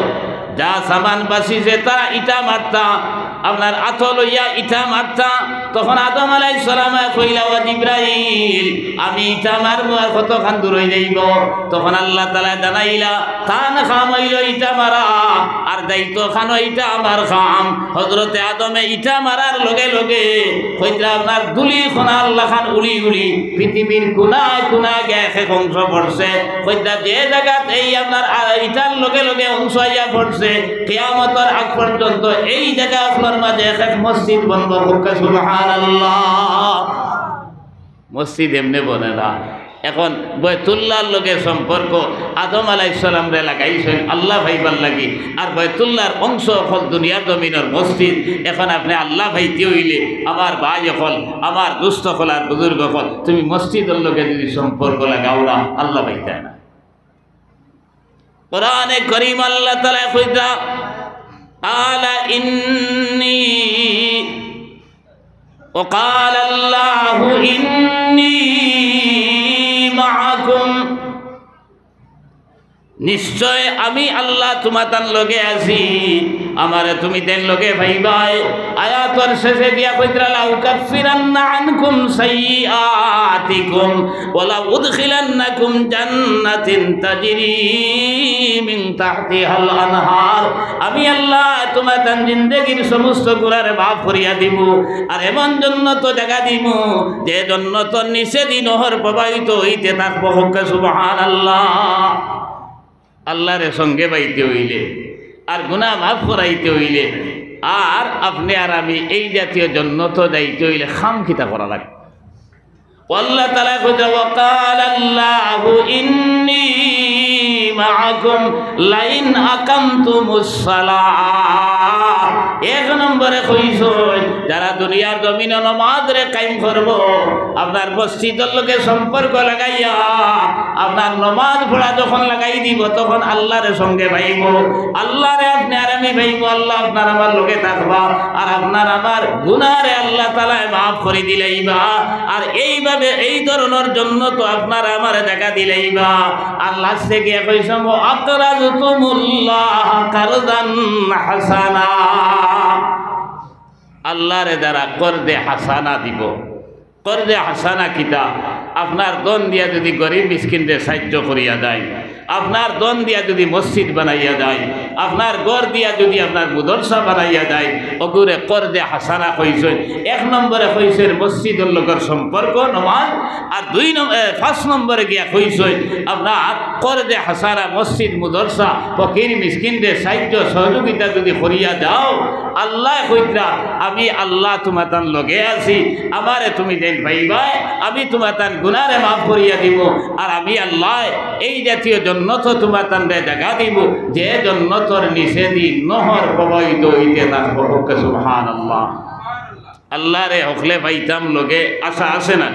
যা সামান বাঁচিয়েছে তারা ইটা মারতা, আপনার আথো লইয়া ইটা মারতা। তখন আদম আলাইহিস সালাম কইলা, ও জিব্রাইল, আমি ইটা মারবো আর কতখান দূর হয়ে যাইব? তখন আল্লাহ তাআলা জানাইলা, খান খাম হইল ইটা মারা, আর দায়িত্ব খান ইটা আমার খাম। হযরতে আদমে ইটা মারার লগে লগে কইলা আপনার দুলি খোনা আল্লাহ খান উলি উলি পৃথিবীর কোনায় কোনায় এক এক অংশ পড়ছে। কইলা যে জায়গাত এই আপনার ইটার লগে লগে অংশ আইয়া পড়ছে, কিয়ামতের আগ পর্যন্ত এই জায়গা আপনার মাঝে এক এক মসজিদ বনব। সুবহানাল্লাহ, মসজিদ এমনি বনে না। এখন বাইতুল্লাহর লগে সম্পর্ক আদম আলাইহিস সালাম রে লাগাইছেন আল্লাহ ভাইবার লাগি, আর বাইতুল্লাহর অংশ হল দুনিয়ার জমিনের মসজিদ। এখন আপনি আল্লাহ ভাইতে হইলে আমার ভাই হল, আমার দুস্থ হল, আর বুজুর্গ হল, তুমি মসজিদের লগে যদি সম্পর্ক লাগাও না, আল্লাহ ভাইতে না। কোরআনে কারীম আল্লাহ তাআলা কইতা, আলা ইন্নী وقال الله إني معكم, নিশ্চয় আমি আল্লাহ তোমার লগে আছি, আমারে তুমি তেন লগে ভাইবাই। আয়াতর শেষে দিয়া কইতরা, লাউ কাফিরান্না আনকুম সাইয়্যাতিকুম ওয়ালা উদখিলান্নাকুম জান্নাতিন তাজরি মিন তাহতিহাল আনহার। আমি আল্লাহ তোমার জিন্দেগির সমস্ত গুনাহ মাফ করিয়া দিব, আর এমন জান্নাত জায়গা দিব যে জান্নাতের নিচে দিয়ে নহর প্রবাহিত হইতে থাকবো। সুবহানাল্লাহ। আল্লাহর সঙ্গে পাইতে হইলে, আর গুনাহ মাফ করাইতে হইলে, আর আপনি আর আমি এই জাতীয় জান্নাত যাইতে হইলে খামখিতা করা লাগে। আল্লাহ তাআলা কইতা, ওয়াকাল আল্লাহু ইন্নী মাআকুম লাইন আকামতুমুস সালাহ। এক নম্বরে কইছই যারা দুনিয়ার জমিনে নামাজ রে কায়েম করব, আপনার মসজিদের লগে সম্পর্ক লাগাইয়া আপনার নামাজ পড়া যখন লাগাই দিব, তখন আল্লাহর সঙ্গে ভাইব, আল্লাহরে আপনি আর আমি ভাইব, আল্লাহ আপনার আমার লগে থাকবা, আর আপনার আমার গুনাহরে আল্লাহ তাআলা মাফ করে দিলাইবা। আর এইভাবে এই ধরনের জন্য তো আপনার আমার জায়গা দিলাইবা। আল্লাহ থেকে কইছ, আকরাজতুমুল্লাহ কারদান হাসানা, আল্লাহরে দ্বারা করদে হাসানা দিব। করদে হাসানা কিতা? আপনার দন দিয়া যদি গরিব মিসকিনদের সাহায্য করিয়া দেয়, আপনার দন দিয়া যদি মসজিদ বানাইয়া যায়, আপনার গড় দিয়া যদি আপনার মুদরসা বানাইয়া যায়, অগুরে করদে হাসানা কইছেন। 1 নম্বরে কইছেন মসজিদের লগর সম্পর্ক নমাজ, আর 5 নম্বরে গিয়া কইছেন আপনার করদে হাসানা মসজিদ মুদরসা ফকির মিসকিনদের সাহায্য সহযোগিতা যদি করিয়া যাও, আল্লাহ কইরা আমি আল্লাহ তোমাতান লগে আছি, আমারে তুমি দেন পাইবাই, আমি তোমাতান গুনারে মাফ করিয়া দিব, আর আমি আল্লাহ এই জাতীয় জন্নত তোমাতান জায়গা দিব যে জন্নতর নিচে দি নহর প্রবাহিত হইতে থাকবো। সুবহানাল্লাহ। আল্লাহ রে হকলে পাইতাম লগে আশা আছে না?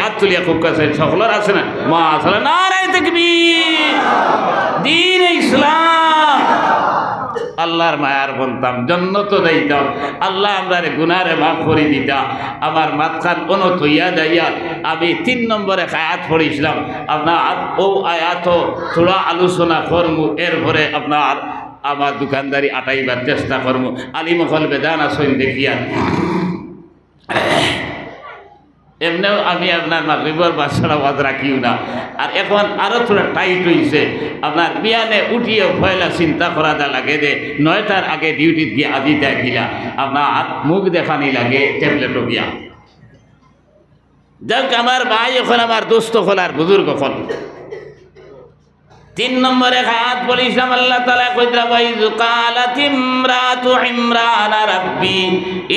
আতুলিয়া খুব কাছে সকলের আছে না? মা আসলে না রে তাকবীর, দ্বীন ইসলাম। আল্লাহর মায়ার বলতাম, জন্নত যাইতাম, আল্লাহ আমরা গুনারে মাফ করে দিতাম। আমার মাতখান অনত হইয়া যাইয়া আমি 3 নম্বরে আয়াত পড়েছিলাম। আপনার ও আয়াত থোড়া আলোচনা করমু, এরপরে আপনার আমার দোকানদারি আটাইবার চেষ্টা করমু। আলিমকল বেদান আসেন দেখিয়া এমনিও আমি আপনার মাগরিবের বাসার আওয়াজ রাখিও না। আর এখন আরও থোড়া টাইট হয়েছে, আপনার বিয়ানে উঠিয়ে পয়লা চিন্তা করা যা লাগে যে 9টার আগে ডিউটিত গিয়ে আজিতে গিলা আপনার মুখ দেখানি লাগে ট্যাবলেটও গিয়া। যাক আমার ভাই এখন আমার দোস্ত হল আর বুজুর্গ হল। 3 নম্বরে আয়াত বলিলাম আল্লাহ তাআলা কইরা ওয়াইয ক্বালাত ইমরাতু ইমরান রাব্বি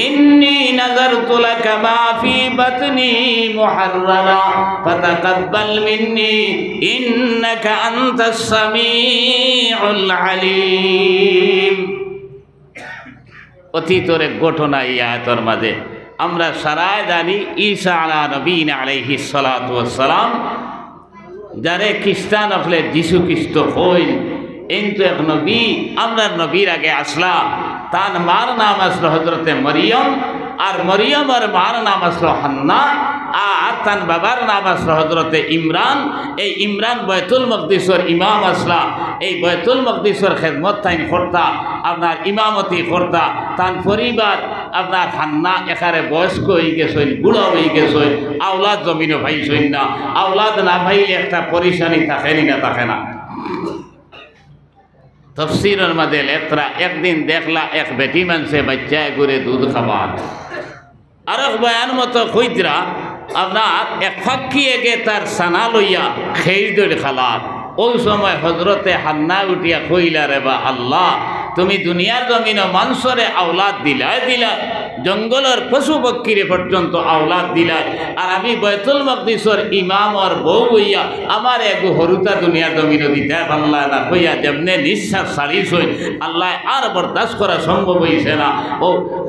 ইন্নী নাযারতু লাকা মা ফি বাতনি মুহাররারা ফাতাকাব্বাল মিন্নী ইন্নাকা আনতাস সামিউল আলীম। অতীতের ঘটনা এই আয়াতের মাঝে আমরা সারায় জানি ঈসা আলা নবীনা আলাইহিস সালাতু ওয়াস সালাম যারে খ্রিস্টান হলে যিশু খ্রিস্ট হইল, কিন্তু এক নবী আমরা নবীর আগে আসলাম। তার মার নাম আসলো হজরতে মরিয়ম, আর মরিয়মের মার নাম আসলো হান্না, আর তার বাবার নাম আসলো হজরতে ইমরান। এই ইমরান বয়তুল মকদিসের ইমাম আসলা। এই বয়তুল মকদিসের খেদমত তাইন করতা, আপনার ইমামতি করতা। তার পরিবার আপনার হান্না এখানে বয়স্ক হয়ে গেছেন, বুড়ো হয়ে গেছেন, আওলাদ জমিনও ভাইছেন না। আওলাদ না ভাইলে একটা পরিশানি থাকেনি না, থাকে না। তফসিরের মাঝে লেখরা একদিন দেখলা এক বেটি মানছে বাচ্চায় করে দুধ খাবার, আর এক বয়ান মতো খুঁজরা আপনার এক ফাঁকিয়ে গে তার সানা লইয়া খেয়ে দৌড় খালার। ওই সময় হজরতে হান্না উঠিয়া কইলা রে বা আল্লাহ, তুমি দুনিয়ার জমিনে মানুষরে আওলাদ দিলা, জঙ্গলের পশু পক্ষীরে পর্যন্ত আওলাদ দিলাই, আর আমি বয়তুল মকদিসের ইমামর বউ হইয়া আমার এক হরুতা দুনিয়ার জমিনে দিতে পারলা না কইয়া যেমনে নিঃশ্বাস ছাড়িস হই আল্লাহ আর বরদাস্ত করা সম্ভব হইছে না। ও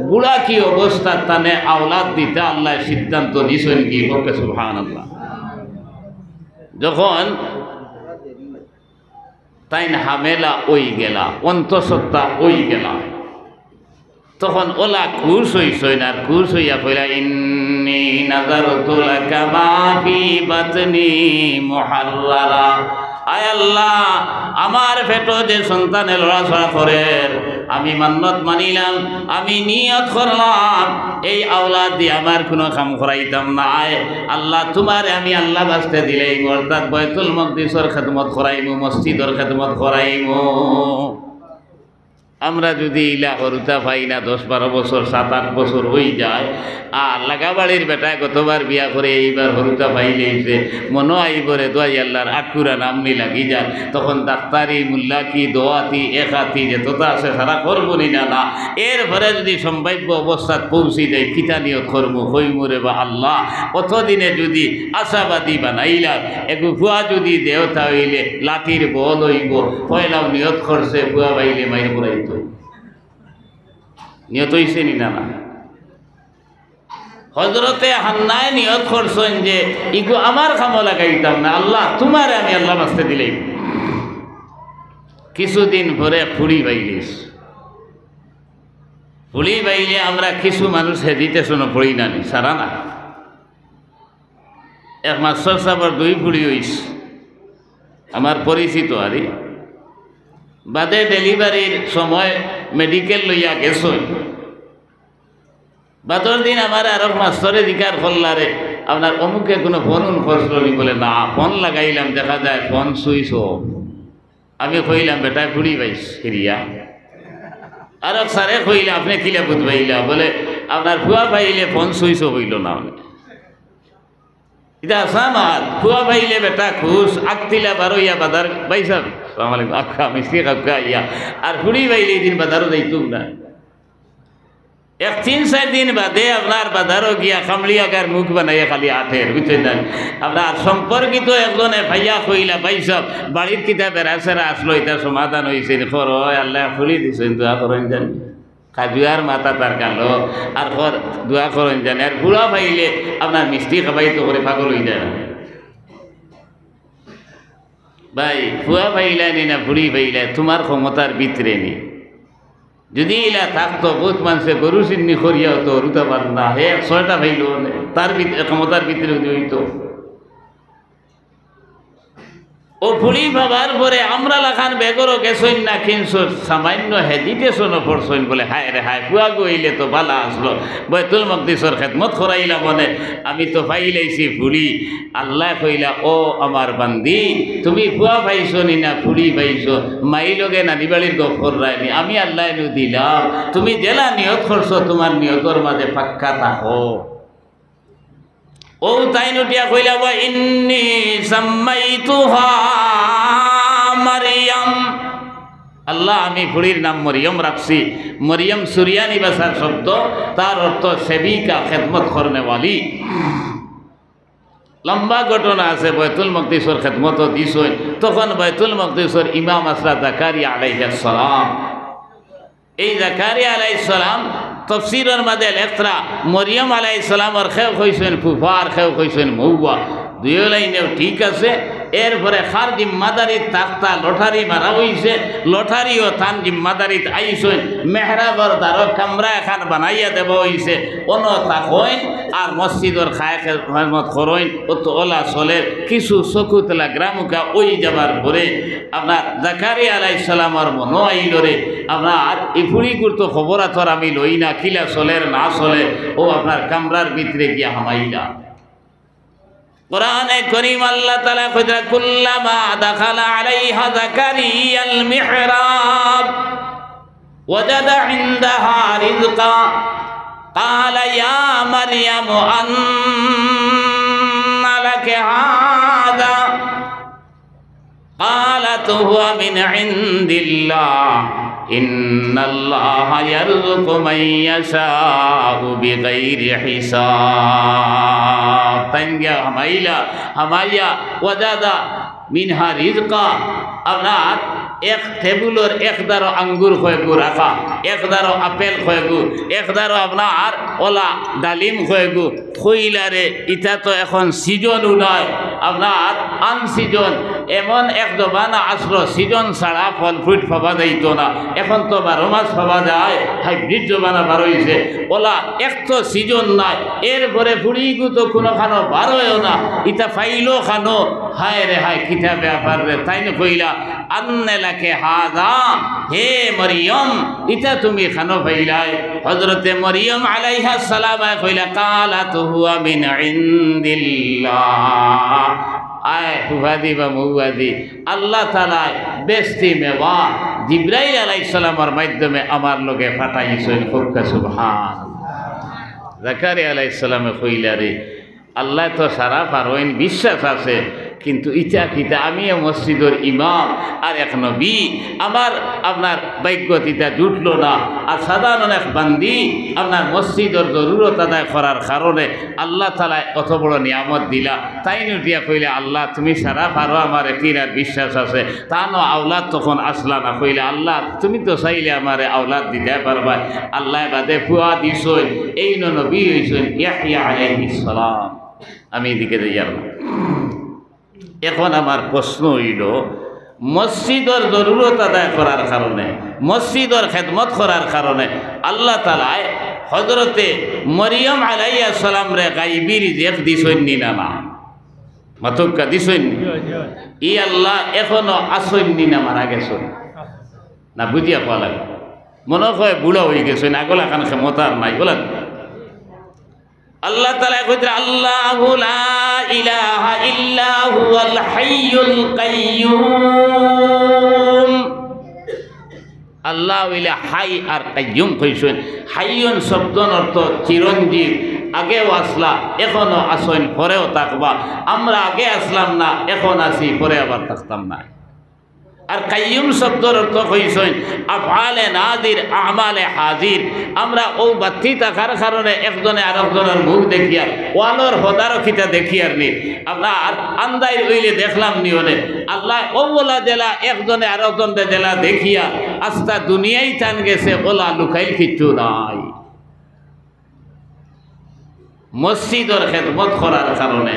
বুড়া কি অবস্থা তানে আওলাদ দিতে আল্লাহ সিদ্ধান্ত নিছেন কি? বলকে সুবহানাল্লাহ। যখন তাই হামেলা ওই গেলা, অন্তঃসত্ত্বা ওই গেলা, তখন ওলা খুশ হইছই না। খুশ হইয়া কইলা ইন্নী নাযারতু লাকা মা ফি বাতনি মুহাররারা। আয় আল্লাহ, আমার পেটো যে সন্তানে লড়াছড়া করে আমি মান্নত মানিলাম, আমি নিয়ত করলাম এই আওলাদ দিয়ে আমার কোনো কাম করাইতাম না। আল্লাহ তোমারে আমি আল্লাহ বাস্তে দিলেই অর্থাৎ বয়তুল মকদিসের খেদমত করাইমু, মসজিদের খেদমত করাইমু। আমরা যদি ইলা হরুতা পাই না 10-12 বছর 7-8 বছর হয়ে যায়, আর লাগাবাড়ির বেটায় গতবার বিয়া করে এইবার হরুতা পাইলেইছে মনে আইবরে দোয়াই আল্লাহর আটকুরা নামনি লাগি যায়, তখন ডাক্তারি মুল্লাকি দোয়াতি একাতি যে তোতা আছে সারা করবো নি না। এরপরে যদি সম্ভাব্য অবস্থাত পৌঁছি যায় কিতা নিয়ত করবো হইমুরে বা আল্লাহ অতদিনে যদি আশাবাদী বানাইলা একটু ভুয়া যদি দেওতা হইলে লাঠির বল হইব, পয়লাও নিয়ত করছে ভুয়া বাইলে মাইর পড়াইত নিয়ত হইছে নি না? হজরতে হান্নায় নিয়ত করছেন যে ইগো আমার কামো লাগাইতাম না, আল্লাহ তোমারে আমি আল্লাহ বাস্তে দিলেই। কিছুদিন পরে ফুড়ি বাইলিস, ফুড়ি বাইলে আমরা কিছু মানুষ হেদিতে শোনো পড়ি না নি সারা না। এক মাস্টার সাহেবের 2 ফুড়ি হইস আমার পরিচিত, আরে বাদে ডেলিভারির সময় মেডিকেল লইয়া গেছ। বাদর দিন আমার আর মাস্টরে জিকার করলারে আপনার অমুকে কোনো ফোন করছিল নি? বলে না, ফোন লাগাইলাম দেখা যায় ফোন সুইচ অফ। আমি কইলাম বেটা ফুড়ি পাইস হিরিয়া আর স্যারে কইলে আপনি কিলা বুধ পাইলা বলে আপনার ফুয়া পাইলে ফোন সুইচ হইল না এটা আমার ফুয়া পাইলে বেটা খুশ আগতিলা বারো ইয়া বাজার পাইসাব সালাম আলাইকুম আক্কা মিষ্টি কাকা ইয়া আর ফুড়ি পাইলে এই দিন বাজারও যাইতুম না এক 3-4 দিন বাদে আপনার বাজারও গিয়া কামলিয়াকার মুখ বানাইয়া খালি আঠের বুঝছেন না আপনার সম্পর্কিত একজনে ভাইয়া কইলা পাইসব বাড়ির কিতাব বেড়াছেরা আসলো এটা সমাধান হয়েছে খর আল্লাহ ফুলি দিছেন দোয়া করেন জানি কাজুয়ার মাথা তার কালো আর খর দোয়া করেন জানি আর বুড়া পাইলে আপনার মিষ্টি খাবাই তো করে পাগল হয়ে যায় ভাই ফুয়া পাইলা নি না বুড়ি পাইলা তোমার ক্ষমতার ভিতরে নি যদি ইলা থাকতো বহুত মানুষে গরু চিন্নি করিয়া হতো রুতা পার না হে 6টা ভাইল তার ক্ষমতার ভিতরে হইতো ও ফুড়ি বাবার পরে আমরা লাখান বেগরও গেছইন না কিন্তু সামান্য হেজিটেশনও পড়ছইন বলে হায় রে হায় ফুয়া গইলে তো বালা আসলো বাইতুল মকদিসর খেদমত করাইলা মনে আমি তো পাইলাইছি ফুড়ি আল্লাহ কইলা ও আমার বান্দি তুমি ফুয়া পাইছো নি না ফুড়ি পাইছো মাই লগে নানি বাড়ির গফর রায়নি আমি আল্লাহ নু দিলাম তুমি জেলা নিয়ত করছো তোমার নিয়তর মাঝে পাক্কা থাকো ও তাই নুটিয়া কইলা বা ইন্নি সাম্মাইতুহা মারিয়াম আল্লাহ আমি ফুড়ির নাম মরিয়ম রাখছি মরিয়ম সুরিয়ানি ভাষার শব্দ তার অর্থ সেবিকা খেদমত করনেওয়ালি লম্বা ঘটনা আছে বাইতুল মকদিসর খেদমত দিছই তখন বাইতুল মকদিসর ইমাম আসরা জাকারিয়া আলাইহিস সালাম এই জাকারিয়া আলাইহিস সালাম তফসিরের মাঝে লেখরা মরিয়ম আলাইহিস সালামের খেউ হইছেন ফুফার খেউ হইছেন মৌয়া দুই লাইনেও ঠিক আছে এরপরে খার জিম্মাদারিত তাক্তা লটারি মারা হইছে লটারিও থান জিম্মাদারিত আইসেন মেহরাবর দ্বারো কামরা এখান বানাইয়া দেব হইছে অন তাকইন আর মসজিদর খায় খেদমত করইন ও তো ওলা চলের কিছু চকুতলা গ্রামুকা ওই যাবার পরে আপনার জাকারিয়া আলাইহিস সালামের মনো আইলরে আপনার এই ফুড়িগুর তো খবর আথর আমি লই না কিলা চলের না চলে ও আপনার কামরার ভিতরে গিয়া হামাইলা কুরআনে কারীম আল্লাহ তাআলা কইরা কুল্লামা দাখালা আলাইহা জাকারিয়াল মিহরাব ওয়াজাদা ইনদাহা রিজকা ক্বালা ইয়া মারইয়াম আন্না লাকি হাযা ক্বালাত হুয়া মিন ইনদিল্লাহ ইন্নাল্লাহা ইয়ারযুকু মান ইয়াশাউ বিগাইরি হিসাব তাইঙ্গা হামাইয়া ওয়াজাদা মিনহা রিজকা আপনার এক টেবুলের একদারো আঙ্গুর খয়েগু রাখা একদারো আপেল খয়েগু একদারো আপনার ওলা ডালিম খয়েগু খইলারে ইটা তো এখন সিজন উনায় আপনার আনসিজন এমন এক জমানা আসলো সিজন ছাড়া ফল ফ্রুট পাওয়া যাইতো না এখন তো 12 মাস পাওয়া যায় হাইব্রিড জমানা বার হয়েছে ওলা এক তো সিজন নাই এরপরে ফুড়িগু তো কোনো খানো বারোয়ও না ইটা ফাইলো খানো হায় রে হায় কিতা ব্যাপার রে তাই না কইলা আন্নে লাকে হাজা হে মরিয়ম ইটা তুমি খানো ফাইলাই হযরতে মরিয়ম আলাইহিস সালাম কইলা কালাত হুয়া মিন ইনদিল্লাহ আয় ফুফাদি বা মৌয়াদি আল্লাহ তাআলা বেস্তি মেওয়া জিবরাইল আলাইহিস সালামের মাধ্যমে আমার লগে পাঠাইছেন খুবকা সুবহানাল্লাহ জাকারিয়া আলাইহিস সালামে কইলা রে আল্লাহ তো সারা পারোইন বিশ্বাস আছে কিন্তু ইটা কিতা আমিও মসজিদের ইমাম আর এক নবী আমার আপনার ভাগ্যত ইটা জুটলো না আর সাধারণ এক বান্দি আপনার মসজিদের জরুরত আদায় করার কারণে আল্লাহ তাআলা অত বড় নিয়ামত দিলা তাই নুটিয়া কইলে আল্লাহ তুমি সারা পারো আমার কিনার বিশ্বাস আছে তা ন আওলাদ তখন আসলা না কইলে আল্লাহ তুমি তো চাইলে আমারে আওলাদ দিতে পারবা আল্লাহ বাদে ফুয়া দিছই এই নবী হইছেন ইয়াহইয়া আলাইহিস সালাম আমি এদিকে যাই না এখন আমার প্রশ্ন হইল মসজিদের জরুরত আদায় করার কারণে মসজিদের খেদমত করার কারণে আল্লাহ তাআলা হযরতে মরিয়ম আলাইহিস সালাম রে গায়বী রিজিক দিছেন না না মাতুকা দিছেন ই আল্লাহ এখনো আসেন না মারা গেছেন না বুঝিয়া পাওয়া লাগে মনে হয় বুড়া হয়ে গেছেন আগলা কান ক্ষমতার নাই বলেন আল্লাহ তাআলা কইতে আল্লাহু লা ইলাহা ইল্লা হুয়াল হাইয়ুল কাইয়্যুম আল্লাহ হইলে হাই আর কাইয়ুম কইছেন। হাইয়ুন শব্দর অর্থ চিরঞ্জীব, আগেও আসলা এখনো আসেন পরেও থাকবা। আমরা আগে আসলাম না, এখন আসি, পরে আবার থাকতাম না। আর কাইয়ুম শব্দর অর্থ কইছেন আফআলে নাদির আমালে হাজির। আমরা ও বাতি থাকার কারণে একজনে আরেকজনের মুখ দেখিয়া ওয়ানোর হদারকিতা দেখিয়ার নি আমরা আন্দাই হইলে দেখলাম নিয়নে আল্লাহ ও ওলা জেলা একজনে আরেকজনের জেলা দেখিয়া আস্তা দুনিয়াই টান গেছে, ওলা লুকাইল কিচ্ছু নাই। মসজিদের খেদমত করার কারণে,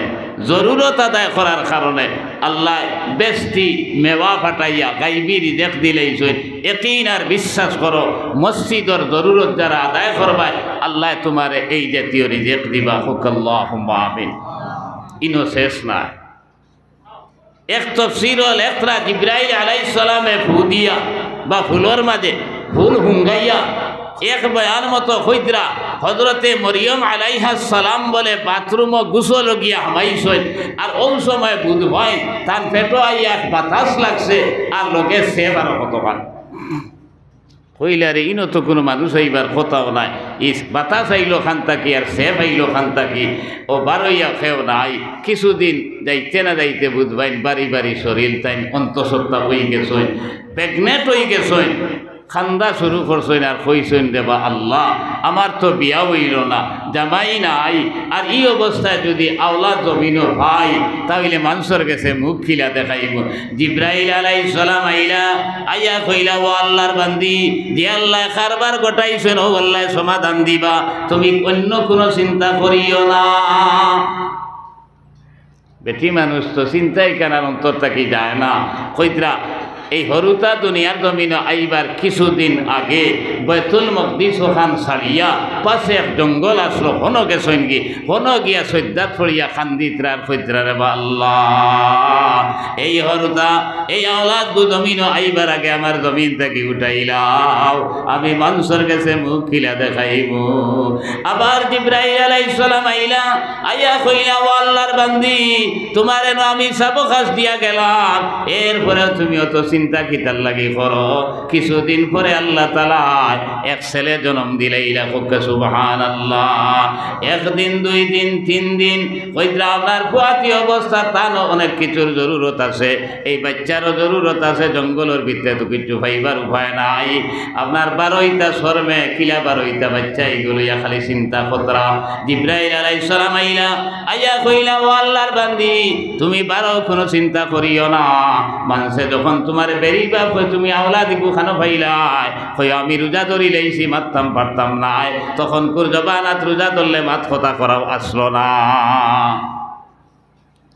জরুরত আদায় করার কারণে আল্লাহ বেস্তি মেওয়া ফাটাইয়া গাইবি রিজেক দিলেইছেন। ইয়াকিন আর বিশ্বাস করো, মসজিদের জরুরত যারা আদায় করবায় আল্লাহ তোমারে এই জাতীয় রিজেক দিবা। আল্লাহুম্মা আমিন। ইনো শেষ নাই। এক তফসির হল একরা জিবরাইল আলাইহিস সালামে ফু দিয়া বা ফুলর মাঝে ফুল হুঙ্গাইয়া এক বয়ান মতো হইতরা হজরতে মরিয়ম আলাইহাস সালাম বলে বাথরুমও গুসল গিয়া হামাইছেন। আর ওই সময় বুধ হয় তার পেটো আইয়া বাতাস লাগছে আর লোকে সেব আর কতক্ষণ হইলারে ইনো তো কোনো মানুষ এইবার কোথাও নাই। ইস বাতাস আইলো খান থাকি আর সেব আইলো খান থাকি ও বারইয়া খেও নাই। কিছুদিন যাইতে না যাইতে বুধবাইন বাড়ি বাড়ি শরীর তাই অন্তঃসত্ত্বা হয়ে গেছেন, প্রেগনেন্ট হয়ে গেছেন, খান্দা শুরু করছেন আর কইছেন দেবা আল্লাহ আমার তো বিয়া হইল না, জামাই নাই, আর এই অবস্থায় যদি আওলাদ জমিনও ভাই তাহলে মানুষের কাছে মুখ খিলা দেখাইব। জিব্রাইল আলাইহিস সালাম আইলা আইয়া কইলা ও আল্লাহর বান্দি, যে আল্লাহ কারবার গোটাইছেন ও আল্লাহ সমাধান দিবা, তুমি অন্য কোনো চিন্তা করিও না। বেটি মানুষ তো চিন্তাই কেনার অন্তর থাকি যায় না। কইতরা এই হরুতা দুনিয়ার জমিনে আইবার কিছুদিন আগে বাইতুল মকদিস ওখান ছাড়িয়া পাশে এক জঙ্গল আসলো, হনো গেছেন কি হনো গিয়া সৈদ্যাত পড়িয়া খান্দিত্রার ফৈত্রারে বা আল্লাহ এই হরুতা এই আওলাদ জমিনে আইবার আগে আমার জমিন থেকে উঠাইলাও, আমি মানুষের কাছে মুখ খিলা দেখাইব। আবার জিবরাইল আলাইহিস সালাম আইলা আইয়া কইলা ও আল্লাহর বান্দি তোমারে আমি সাবকাশ দিয়া গেলাম, এরপরে তুমি অত চিন্তা কিতার লাগি করো। কিছুদিন পরে আল্লাহ তাআলা এক ছেলে জন্ম দিলাইলা। সুবহানাল্লাহ। একদিন দুই দিন তিন দিন কইরা আপনার পুয়াতি অবস্থা তানো অনেক কিছুর জরুরত আছে, এই বাচ্চারও জরুরত আছে। জঙ্গলের ভিতরে তো কিছু পাইবার উপায় নাই। আপনার 12টা শর্মে কিলা 12টা বাচ্চা এগুলো খালি চিন্তা কতরা। জিবরাইল আলাইহিস সালাম আইলা আইয়া কইলা ও আল্লাহর বান্দি তুমি 12 কোনো চিন্তা করিও না, মানুষে যখন তোমার বেরিবা তুমি আওলাদিকু খানো পাইলাই কই আমি রোজা ধরি লাইছি মারতাম পারতাম নাই, তখন কুর জবানাত রোজা ধরলে মাত কথা করাও আসলো না।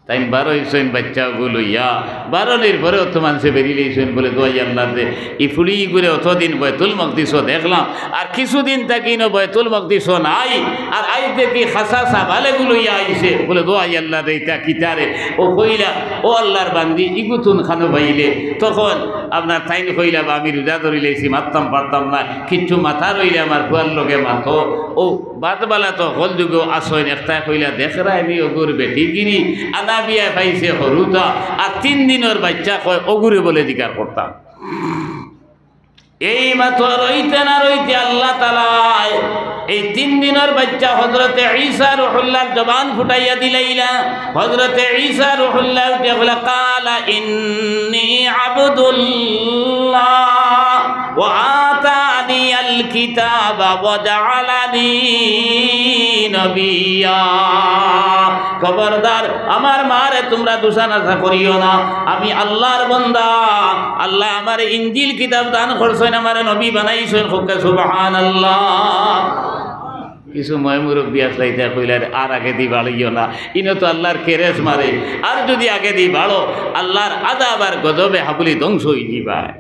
তাই 12 হইছেন বাচ্চাগুলো ইয়া 12 পরে অত মানুষে বেরিয়েছেন বলে দোয়াই আল্লাহ দে ই ফুলি করে অতদিন বাইতুল মকদিসও দেখলাম আর কিছুদিন থাকি না বাইতুল মকদিসও নাই, আর আই দেখি খাসা সাবালেগুলো ইয়া আইছে বলে দোয়াই আল্লাহ দে ইটা কিতারে ও কইলা ও আল্লাহর বান্দি ইগুতুন খানো পাইলে তখন আপনার তাইন কইলা বা আমি রোজা ধরি লাইছি মারতাম পারতাম না, কিচ্ছু মাথা রইলে আমার কুয়ার লোকে মাথো ও বাদবালা তো হল যুগেও আসেন একটা কইলা দেখরাই নি ওগুর বেটি গিরি আনা বিয়া পাইছে হরুতা আর 3 দিনের বাচ্চা কয় ওগুরে বলে জিকার করতাম। এই মাত্র রইতে না রইতে আল্লাহ তাআলা এই 3 দিনের বাচ্চা হযরতে ঈসা রূহুল্লাহ জবান ফুটাইয়া দিলাইলা। হযরতে ঈসা রূহুল্লাহ উঠে বলে কালা ইন্নী আবদুল্লাহ ওয়া আতানিয়াল কিতাবা ওয়া জাআলানি নবিয়্যা। খবরদার আমার মারে তোমরা দোষানাশা করিও না, আমি আল্লাহর বান্দা, আল্লাহ আমার ইনজিল কিতাব দান করছেন, আমার নবী বানাইছেন। সুবহানাল্লাহ। কিছু ময় মুরব্বী আসলাইতে কইলার আর আগে দি বাড়িও না, ইনো তো আল্লাহর কেরেস মারে, আর যদি আগে দি বাড়ো আল্লাহর আযাব আর গজবে হাবুলি ধ্বংস হয়ে যাবে।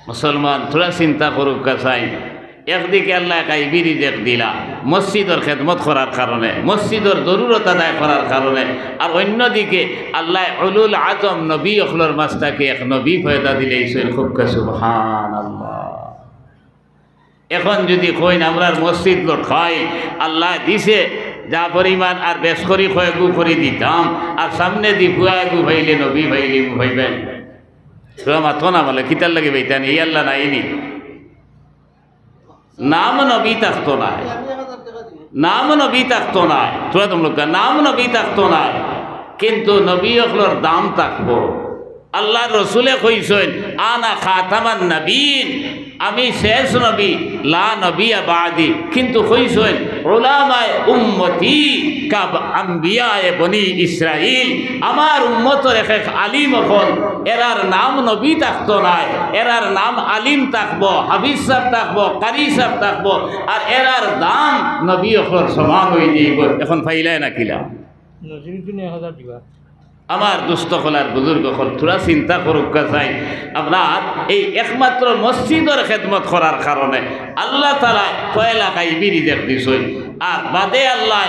মুসলমান থোড়া চিন্তা করুক কাছাই। একদিকে আল্লাহ গাইবি রিজেক দিলা মসজিদের খেদমত করার কারণে, মসজিদের জরুরত আদায় করার কারণে, আর অন্যদিকে আল্লাহ উলুল আজম নবী অখলর মাস্তাকে এক নবী ফয়দা দিলেইছেন। খুব সুবহানাল্লাহ। এখন যদি কইন আমরা মসজিদ লোট খাই আল্লাহ দিছে যা পরিমাণ আর বেশ করি কয়েকু করে দিতাম, আর সামনে দি ফুয়াগু ভাইলে নবী ভাইলে ভাইবেন তোরা মাতো না বলে কিতার লাগে বেইতানি এই আল্লাহ নাইনি নাম নবী থাকতো না নাম নবী থাকতো না তোরা তোমরা নাম নবী থাকতো না কিন্তু নবী অকলর দাম থাকবো আল্লাহ রসুলে কইছেন আনা খাতামান নবীন আমি শেষ নবী লা নবিয়া বাদি কিন্তু কইছেন উলামায়ে উম্মতি কাব আম্বিয়ায়ে বনি ইসরাইল আমার উম্মতের এক আলিম হল এরার নাম নবী থাকতো না এরার নাম আলিম থাকবো হাফিজ সাহেব থাকবো কারি সাহেব থাকবো আর এরার দাম নবী অকলর সমান হয়ে যাইব এখন ফাইলায় না কিলা আমার দুস্থ হলার বুজুর্গ হল তোরা চিন্তা করুক চাই আপনার এই একমাত্র মসজিদের খেদমত করার কারণে আল্লাহ তালা পয়লা গাইবি রিজেক দিছই আর বাদে আল্লাহ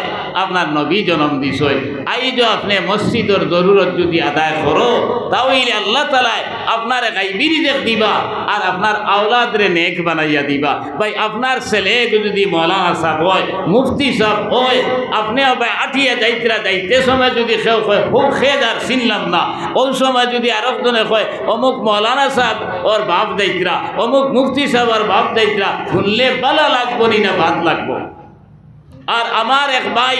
আপনার নবী জন্ম দিছই আইজ আপনি মসজিদের জরুরত যদি আদায় করো তাহলে আল্লাহ তালা আপনার গাইবি রিজেক দিবা আর আপনার আওলাদরে নেক বানাইয়া দিবা ভাই আপনার ছেলে যদি মৌলানা সাহেব হয় মুফতি সাহেব হয় আপনি ভাই আঠিয়া যাইতরা যাইতে সময় যদি কেউ হয় হোক খেদ আর চিনলাম না ওই সময় যদি আরেকজনে কয় অমুক মৌলানা সাহেব ওর বাপ দায়িত্রা অমুক মুফতি সাহেব ওর বাপ দায়িত্রা শুনলে ভালো লাগবো না বাদ লাগবো আর আমার এক ভাই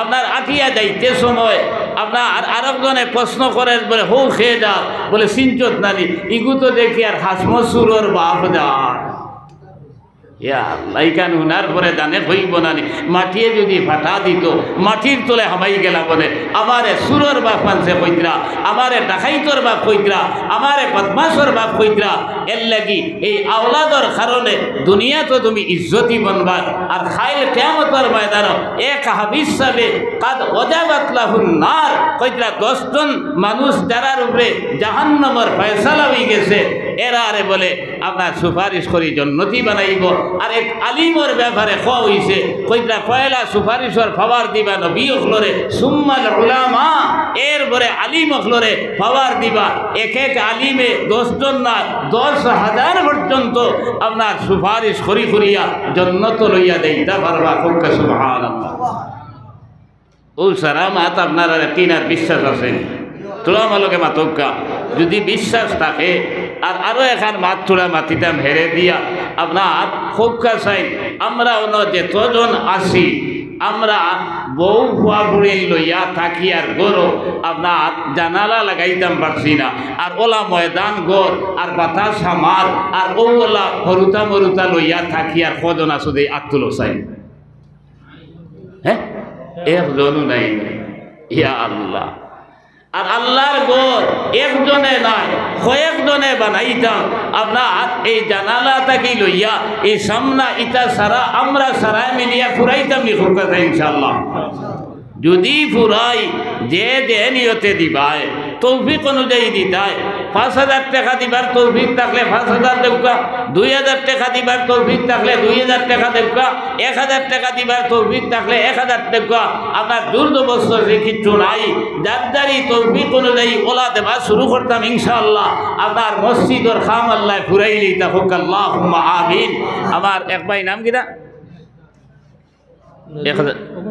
আপনার আঠিয়া যাইতে সময় আপনার আরেকজনে প্রশ্ন করে বলে হো খেয়ে যা বলে সিনচত নানি ইগু তো দেখি আর হাসমসুরোর বাপ যা লাইকান হুনার পরে জানে হইব না মাটিয়ে যদি ফাটা দিত মাটির তোলে হামাই গেলা বলে আমারে সুরর বাপ মানছে কইতরা আমারে ডাকাইতর বাপ কইতরা আমারে বদমাশর বাপ কইতরা এর লাগি এই আওলাদর কারণে দুনিয়া তো তুমি ইজ্জতি বনবা আর খাইল কিয়ামতের ময়দানে এক হাবিস সাবে কাদ ওজাবাত লাহুন নার কইতরা 10 জন মানুষ যারার উপরে জাহান্নামের ফয়সালা হয়ে গেছে এরা আরে বলে আপনার সুপারিশ করি জান্নাতি বানাইব আর এক আলিমের ব্যাপারে কোয়া হইছে কইতরা পয়লা সুপারিশর পাওয়ার দিবা নবী হলরে সুম্মাল উলামা এর পরে আলিম হলরে পাওয়ার দিবা এক এক আলিমে 10 জন না 10,000 পর্যন্ত আপনার সুপারিশ করি করিয়া জান্নাত লইয়া দেইতা পারবা কোকা সুবহানাল্লাহ ও সারা মাত আপনার তিনার বিশ্বাস আছে তোরা মালকে মাতকা যদি বিশ্বাস থাকে আর আরো এখান মাত তোরা মাতিতাম হেরে দিয়া আপনার খোকা চাই আমরা অন্য যেতজন আসি আমরা বউ ভুয়া বুড়ি লইয়া থাকি আর গরো আপনার জানালা লাগাইতাম পারছি না আর ওলা ময়দান গর আর বাতাস সামার আর ওলা হরুতা মরুতা লইয়া থাকি আর কজন আসো দেই আত্মলো চাই হ্যাঁ একজনও নাই ইয়া আল্লাহ আর আল্লাহর ঘর একজনে নাই কয়েকজনে বানাইতাম আপনার এই জানালা থাকি লইয়া এই সামনা ইটা সারা আমরা সারাই মিলিয়া ফুরাইতাম নি কথা ইনশাআল্লাহ যদি ফুরাই যে যে নিয়তে দিবায় তৌফিক অনুযায়ী দিতায় 5,000 টাকা দিবার তৌফিক থাকলে 5,000 দেবকা 2,000 টাকা দিবার তৌফিক থাকলে 2,000 টাকা দেবকা 1,000 টাকা দিবার তৌফিক থাকলে 1,000 দেবকা আপনার দুর্দবস্থ কিছু নাই যার তৌফিক অনুযায়ী ওলা দেবা শুরু করতাম ইনশাআল্লাহ আপনার মসজিদর খাম আল্লাহ ফুরাইলি তা হোক আল্লাহুম্মা আমিন আমার এক ভাই নাম কিনা 1,000